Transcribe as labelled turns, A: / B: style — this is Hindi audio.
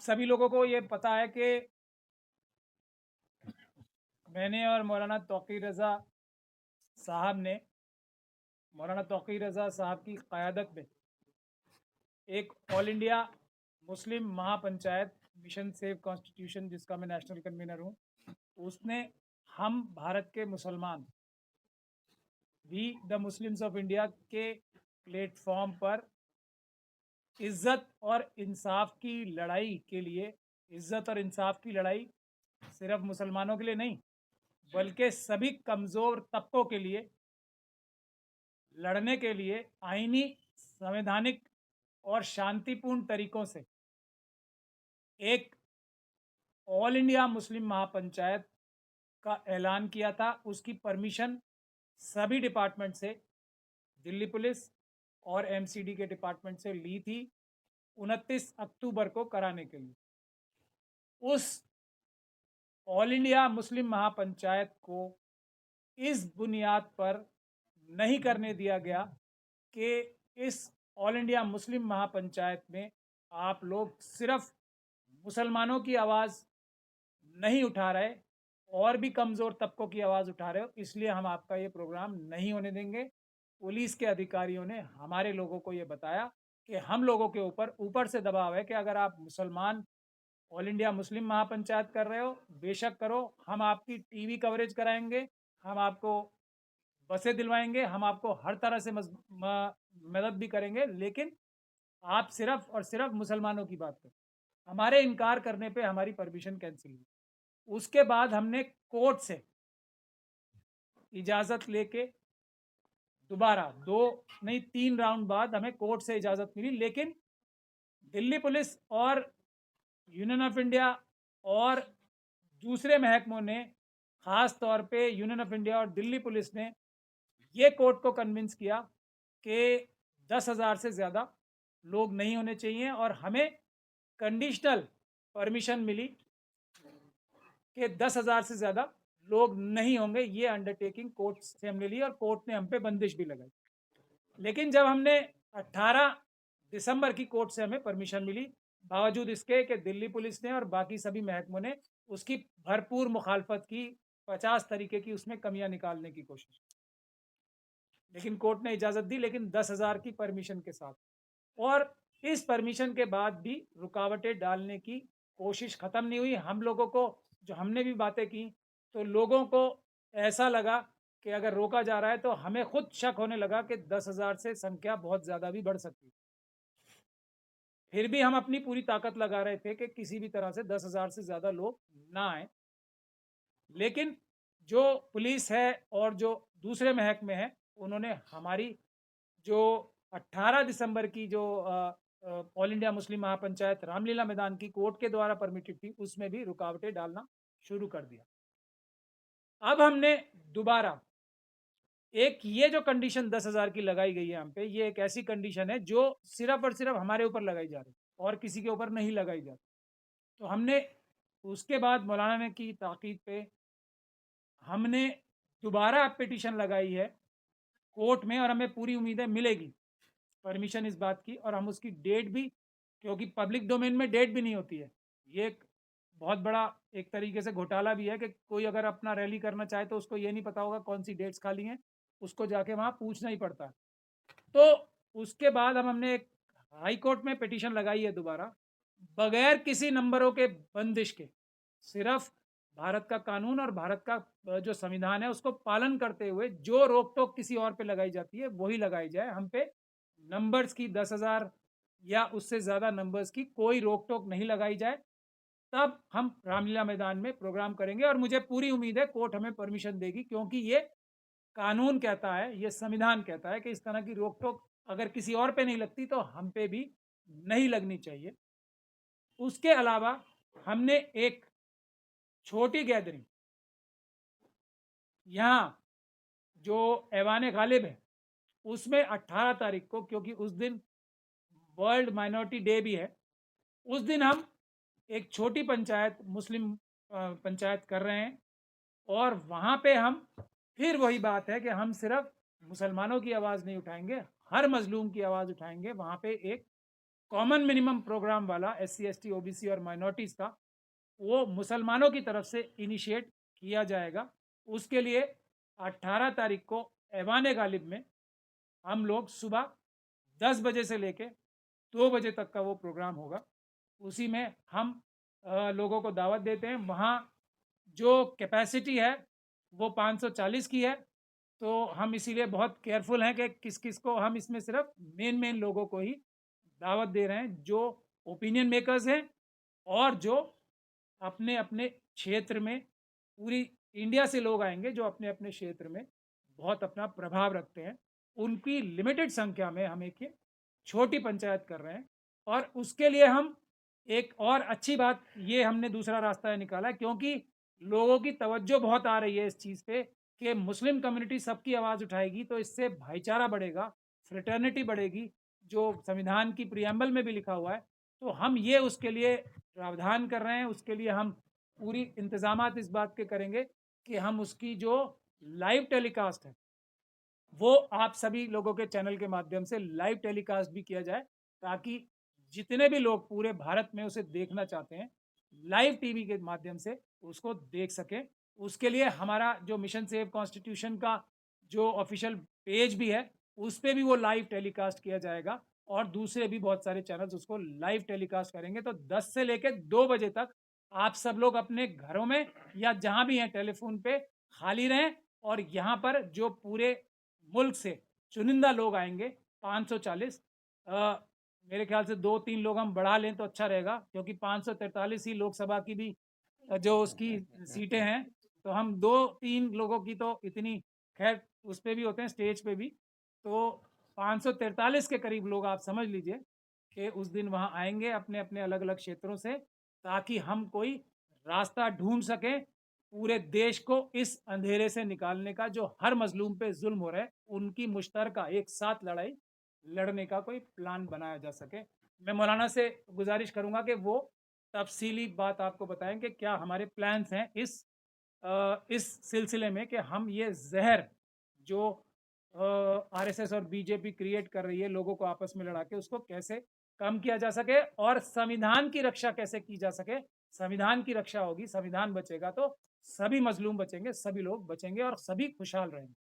A: आप सभी लोगों को ये पता है कि मैंने और मौलाना तौक़ीर रज़ा साहब की क़यादत में एक ऑल इंडिया मुस्लिम महापंचायत मिशन सेव कॉन्स्टिट्यूशन, जिसका मैं नेशनल कन्वीनर हूँ, उसने हम भारत के मुसलमान we the Muslims of India के प्लेटफॉर्म पर इज़्ज़त और इंसाफ की लड़ाई के लिए, इज़्ज़त और इंसाफ की लड़ाई सिर्फ मुसलमानों के लिए नहीं बल्कि सभी कमज़ोर तबकों के लिए लड़ने के लिए आईनी, संवैधानिक और शांतिपूर्ण तरीकों से एक ऑल इंडिया मुस्लिम महापंचायत का ऐलान किया था। उसकी परमिशन सभी डिपार्टमेंट से, दिल्ली पुलिस और एमसीडी के डिपार्टमेंट से ली थी 29 अक्टूबर को कराने के लिए। उस ऑल इंडिया मुस्लिम महापंचायत को इस बुनियाद पर नहीं करने दिया गया कि इस ऑल इंडिया मुस्लिम महापंचायत में आप लोग सिर्फ मुसलमानों की आवाज़ नहीं उठा रहे और भी कमज़ोर तबकों की आवाज़ उठा रहे हो, इसलिए हम आपका ये प्रोग्राम नहीं होने देंगे। पुलिस के अधिकारियों ने हमारे लोगों को ये बताया कि हम लोगों के ऊपर से दबाव है कि अगर आप मुसलमान ऑल इंडिया मुस्लिम महापंचायत कर रहे हो, बेशक करो, हम आपकी टीवी कवरेज कराएंगे, हम आपको बसें दिलवाएंगे, हम आपको हर तरह से मदद भी करेंगे, लेकिन आप सिर्फ और सिर्फ मुसलमानों की बात करें। हमारे इनकार करने पे हमारी परमिशन कैंसिल हुई। उसके बाद हमने कोर्ट से इजाज़त लेके दोबारा 2 नहीं 3 राउंड बाद हमें कोर्ट से इजाज़त मिली, लेकिन दिल्ली पुलिस और यूनियन ऑफ इंडिया और दूसरे महकमों ने, ख़ास तौर पे यूनियन ऑफ इंडिया और दिल्ली पुलिस ने ये कोर्ट को कन्विंस किया कि 10,000 से ज़्यादा लोग नहीं होने चाहिए, और हमें कंडीशनल परमिशन मिली कि 10,000 से ज़्यादा लोग नहीं होंगे। ये अंडरटेकिंग कोर्ट से हमने ली और कोर्ट ने हम पे बंदिश भी लगाई। लेकिन जब हमने 18 दिसंबर की कोर्ट से हमें परमिशन मिली, बावजूद इसके कि दिल्ली पुलिस ने और बाकी सभी महकमों ने उसकी भरपूर मुखालफत की, 50 तरीके की उसमें कमियां निकालने की कोशिश की, लेकिन कोर्ट ने इजाज़त दी, लेकिन 10,000 की परमिशन के साथ। और इस परमिशन के बाद भी रुकावटें डालने की कोशिश ख़त्म नहीं हुई। हम लोगों को, जो हमने भी बातें की, तो लोगों को ऐसा लगा कि अगर रोका जा रहा है, तो हमें खुद शक होने लगा कि 10,000 से संख्या बहुत ज़्यादा भी बढ़ सकती है। फिर भी हम अपनी पूरी ताकत लगा रहे थे कि किसी भी तरह से 10,000 से ज़्यादा लोग ना आए। लेकिन जो पुलिस है और जो दूसरे महकमे हैं, उन्होंने हमारी जो 18 दिसंबर की जो ऑल इंडिया मुस्लिम महापंचायत रामलीला मैदान की कोर्ट के द्वारा परमिटेड थी, उसमें भी रुकावटें डालना शुरू कर दिया। अब हमने दोबारा एक ये जो कंडीशन 10,000 की लगाई गई है हम पे, ये एक ऐसी कंडीशन है जो सिर्फ और सिर्फ हमारे ऊपर लगाई जा रही है और किसी के ऊपर नहीं लगाई जाती। तो हमने उसके बाद मौलाना ने की ताकीद पे हमने दोबारा पिटीशन लगाई है कोर्ट में, और हमें पूरी उम्मीद है मिलेगी परमिशन इस बात की, और हम उसकी डेट भी, क्योंकि पब्लिक डोमेन में डेट भी नहीं होती है, ये एक बहुत बड़ा एक तरीके से घोटाला भी है कि कोई अगर अपना रैली करना चाहे तो उसको ये नहीं पता होगा कौन सी डेट्स खाली हैं, उसको जाके वहाँ पूछना ही पड़ता है। तो उसके बाद हमने एक हाई कोर्ट में पिटीशन लगाई है दोबारा, बगैर किसी नंबरों के बंदिश के, सिर्फ भारत का कानून और भारत का जो संविधान है उसको पालन करते हुए जो रोक टोक किसी और पे लगाई जाती है वही लगाई जाए। हम पे नंबर्स की 10,000 या उससे ज़्यादा नंबर्स की कोई रोक टोक नहीं लगाई जाए, तब हम रामलीला मैदान में प्रोग्राम करेंगे। और मुझे पूरी उम्मीद है कोर्ट हमें परमिशन देगी, क्योंकि ये कानून कहता है, ये संविधान कहता है कि इस तरह की रोक टोक अगर किसी और पे नहीं लगती तो हम पे भी नहीं लगनी चाहिए। उसके अलावा हमने एक छोटी गैदरिंग यहाँ जो ऐवान गालिब है उसमें 18 तारीख को, क्योंकि उस दिन वर्ल्ड माइनॉरिटी डे भी है, उस दिन हम एक छोटी पंचायत मुस्लिम पंचायत कर रहे हैं। और वहाँ पे हम फिर वही बात है कि हम सिर्फ मुसलमानों की आवाज़ नहीं उठाएंगे, हर मजलूम की आवाज़ उठाएंगे। वहाँ पे एक कॉमन मिनिमम प्रोग्राम वाला SC ST OBC और माइनॉरिटीज़ का, वो मुसलमानों की तरफ से इनिशिएट किया जाएगा। उसके लिए 18 तारीख को ऐवान गालिब में हम लोग सुबह 10 बजे से लेके 2 बजे तक का वो प्रोग्राम होगा। उसी में हम लोगों को दावत देते हैं। वहाँ जो कैपेसिटी है वो 540 की है, तो हम इसीलिए बहुत केयरफुल हैं कि किस किस को हम इसमें सिर्फ मेन लोगों को ही दावत दे रहे हैं, जो ओपिनियन मेकर्स हैं और जो अपने अपने क्षेत्र में, पूरी इंडिया से लोग आएंगे जो अपने अपने क्षेत्र में बहुत अपना प्रभाव रखते हैं। उनकी लिमिटेड संख्या में हम एक छोटी पंचायत कर रहे हैं। और उसके लिए हम एक और अच्छी बात, ये हमने दूसरा रास्ता निकाला, क्योंकि लोगों की तवज्जो बहुत आ रही है इस चीज़ पे कि मुस्लिम कम्युनिटी सबकी आवाज़ उठाएगी तो इससे भाईचारा बढ़ेगा, फ्रेटर्निटी बढ़ेगी, जो संविधान की प्रियम्बल में भी लिखा हुआ है। तो हम ये उसके लिए प्रावधान कर रहे हैं। उसके लिए हम पूरी इंतजामात इस बात के करेंगे कि हम उसकी जो लाइव टेलीकास्ट है वो आप सभी लोगों के चैनल के माध्यम से लाइव टेलीकास्ट भी किया जाए, ताकि जितने भी लोग पूरे भारत में उसे देखना चाहते हैं लाइव टीवी के माध्यम से उसको देख सकें। उसके लिए हमारा जो मिशन सेव कॉन्स्टिट्यूशन का जो ऑफिशियल पेज भी है उस पर भी वो लाइव टेलीकास्ट किया जाएगा, और दूसरे भी बहुत सारे चैनल्स उसको लाइव टेलीकास्ट करेंगे। तो 10 से लेकर 2 बजे तक आप सब लोग अपने घरों में या जहां भी हैं टेलीफोन पे खाली रहें, और यहाँ पर जो पूरे मुल्क से चुनिंदा लोग आएंगे 540, मेरे ख्याल से 2-3 लोग हम बढ़ा लें तो अच्छा रहेगा, क्योंकि 543 ही लोकसभा की भी जो उसकी सीटें हैं, तो हम 2-3 लोगों की तो इतनी, खैर उस पर भी होते हैं स्टेज पे भी, तो 543 के करीब लोग आप समझ लीजिए कि उस दिन वहाँ आएंगे अपने अपने अलग अलग क्षेत्रों से, ताकि हम कोई रास्ता ढूंढ सकें पूरे देश को इस अंधेरे से निकालने का, जो हर मजलूम पे जुल्म हो रहा है उनकी मुश्तरका एक साथ लड़ाई लड़ने का कोई प्लान बनाया जा सके। मैं मौलाना से गुजारिश करूंगा कि वो तफसीली बात आपको बताएं कि क्या हमारे प्लान्स हैं इस सिलसिले में, कि हम ये जहर जो RSS और BJP क्रिएट कर रही है लोगों को आपस में लड़ा के, उसको कैसे कम किया जा सके और संविधान की रक्षा कैसे की जा सके। संविधान की रक्षा होगी, संविधान बचेगा तो सभी मजलूम बचेंगे, सभी लोग बचेंगे और सभी खुशहाल रहेंगे।